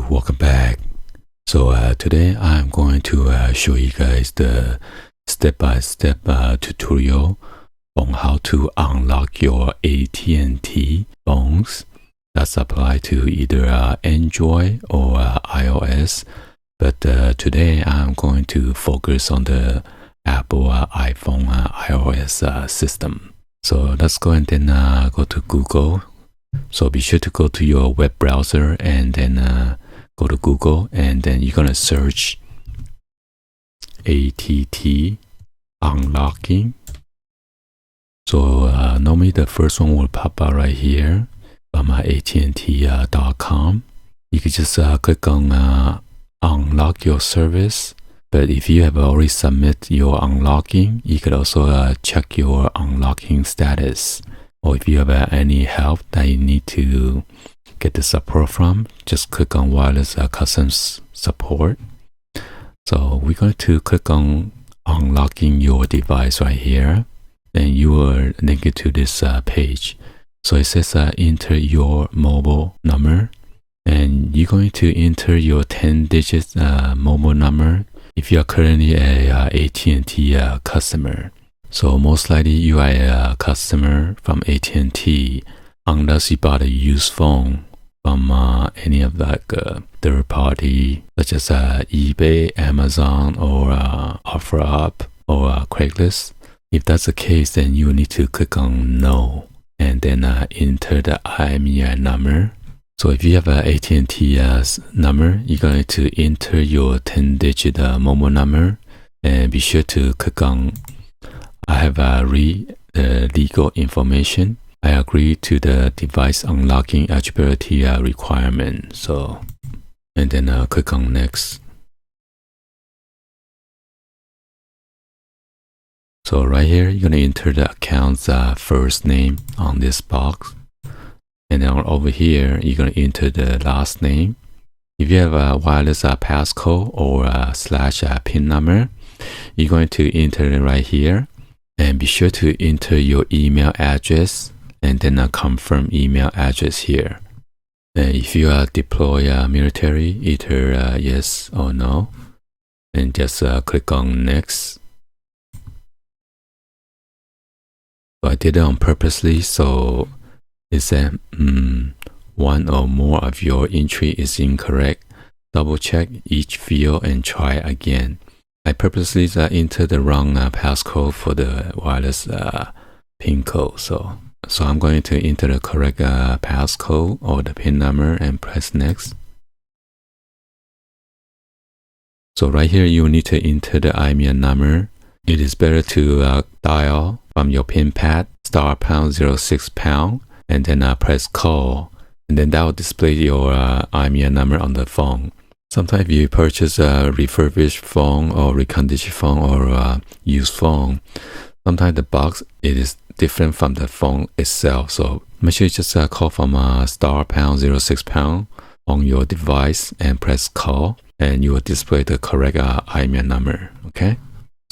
welcome back. So today I'm going to show you guys the step-by-step tutorial on how to unlock your AT&T phones that's applied to either Android or iOS. But today I'm going to focus on the Apple iPhone iOS system. So let's go and then go to Google. So be sure to go to your web browser and then go to Google, and then you're gonna search AT&T unlocking. So normally the first one will pop out right here from AT&T.com. You can just click on unlock your service. But if you have already submitted your unlocking, you could also check your unlocking status. Or if you have any help that you need to get the support from, just click on wireless customs support. So we're going to click on unlocking your device right here, and you will link it to this page. So it says enter your mobile number, and you're going to enter your 10-digit mobile number if you are currently a AT&T customer. So most likely you are a customer from AT&T unless you bought a used phone from any of third party such as eBay, Amazon, or OfferUp or Craigslist. If that's the case, then you need to click on no and then enter the IMEI number. So if you have an AT&T number, you're going to enter your 10-digit mobile number, and be sure to click on I have read the legal information. I agree to the device unlocking eligibility requirement. So, and then click on next. So right here, you're gonna enter the account's first name on this box. And then over here, you're gonna enter the last name. If you have a wireless passcode or slash PIN number, you're going to enter it right here. And be sure to enter your email address and then confirm email address here. And if you deploy military, either yes or no. And just click on next. So I did it on purposely, so it said one or more of your entry is incorrect. Double check each field and try again. I purposely entered the wrong passcode for the wireless PIN code. So I'm going to enter the correct passcode or the PIN number and press next. So right here, you need to enter the IMEI number. It is better to dial from your PIN pad *#06# and then press call, and then that will display your IMEI number on the phone. Sometimes if you purchase a refurbished phone or reconditioned phone or used phone, sometimes the box it is different from the phone itself. So make sure you just call from *#06# on your device and press call, and you will display the correct IMEI number. Okay.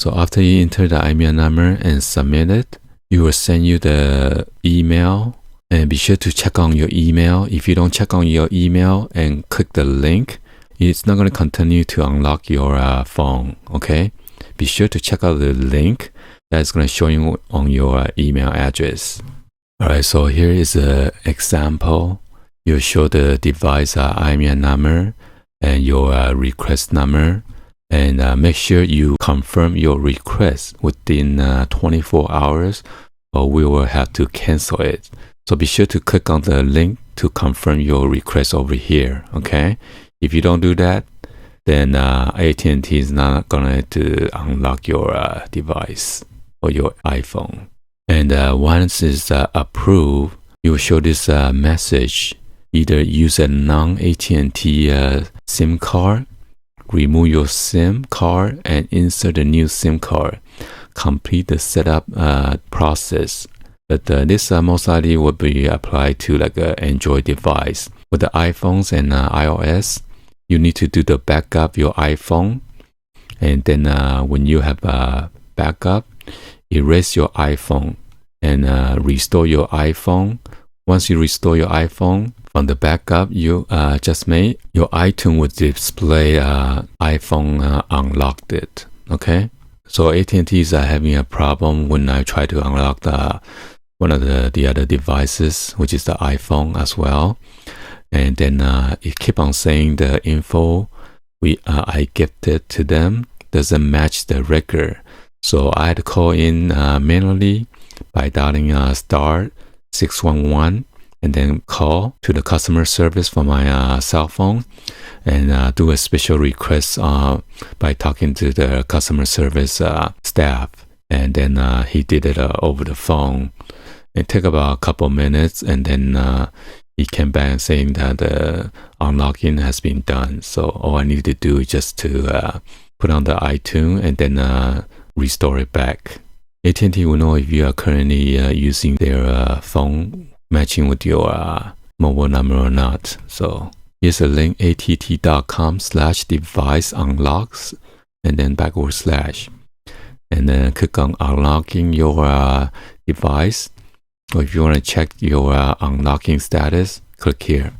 So after you enter the IMEI number and submit it, it will send you the email. And be sure to check on your email. If you don't check on your email and click the link, it's not going to continue to unlock your phone, okay? Be sure to check out the link that's going to show you on your email address. All right, so here is an example. You show the device IMEI number and your request number, and make sure you confirm your request within 24 hours or we will have to cancel it. So be sure to click on the link to confirm your request over here, okay? If you don't do that, then AT&T is not going to unlock your device or your iPhone. And once it's approved, you will show this message. Either use a non-AT&T SIM card, remove your SIM card and insert a new SIM card. Complete the setup process. But this most likely will be applied to like an Android device. With the iPhones and iOS, you need to do the backup your iPhone, and then when you have a backup, erase your iPhone and restore your iPhone. Once you restore your iPhone on the backup you just made, your iTunes would display iPhone unlocked it. Okay, so AT&T is having a problem when I try to unlock one of the other devices, which is the iPhone as well. And then it keep on saying the info I gifted to them doesn't match the record. So I had to call in manually by dialing star 611 and then call to the customer service for my cell phone and do a special request by talking to the customer service staff. And then he did it over the phone. It took about a couple minutes, and then he came back saying that the unlocking has been done. So all I need to do is just to put on the iTunes and then restore it back. AT&T will know if you are currently using their phone matching with your mobile number or not. So here's a link, att.com/device unlocks and then /. And then click on unlocking your device. Or if you want to check your unlocking status, click here.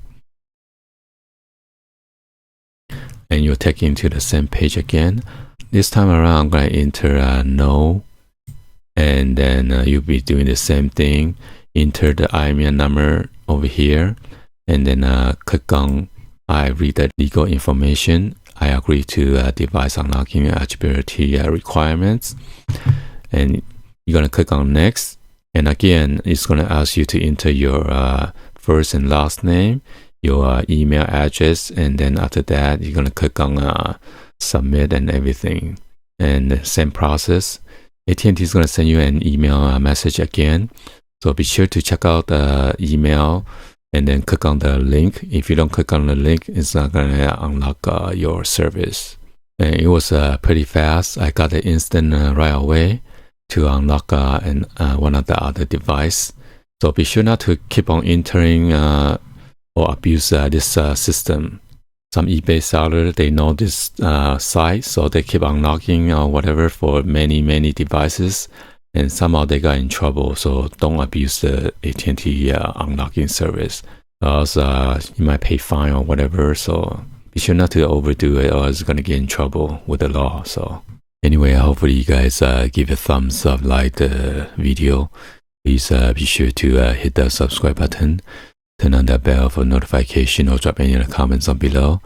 And you're taken to the same page again. This time around, I'm going to enter no. And then you'll be doing the same thing. Enter the IMEI number over here. And then click on I read the legal information. I agree to device unlocking eligibility requirements. And you're going to click on next. And again, it's going to ask you to enter your first and last name, your email address, and then after that, you're going to click on submit and everything. And the same process. AT&T is going to send you an email message again. So be sure to check out the email and then click on the link. If you don't click on the link, it's not going to unlock your service. And it was pretty fast. I got it instant right away to unlock one of the other device. So be sure not to keep on entering or abuse this system. Some eBay sellers, they know this site, so they keep unlocking or whatever for many devices, and somehow they got in trouble. So don't abuse the AT&T unlocking service, or else you might pay fine or whatever. So be sure not to overdo it, or it's gonna get in trouble with the law. So anyway, hopefully you guys give a thumbs up, like the video. Please be sure to hit the subscribe button, turn on that bell for notification, or drop any other comments on below.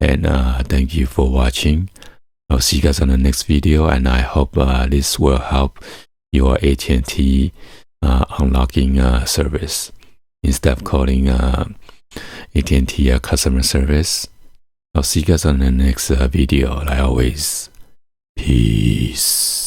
And thank you for watching. I'll see you guys on the next video, and I hope this will help your AT&T unlocking service instead of calling AT&T customer service. I'll see you guys on the next video, like always. Peace.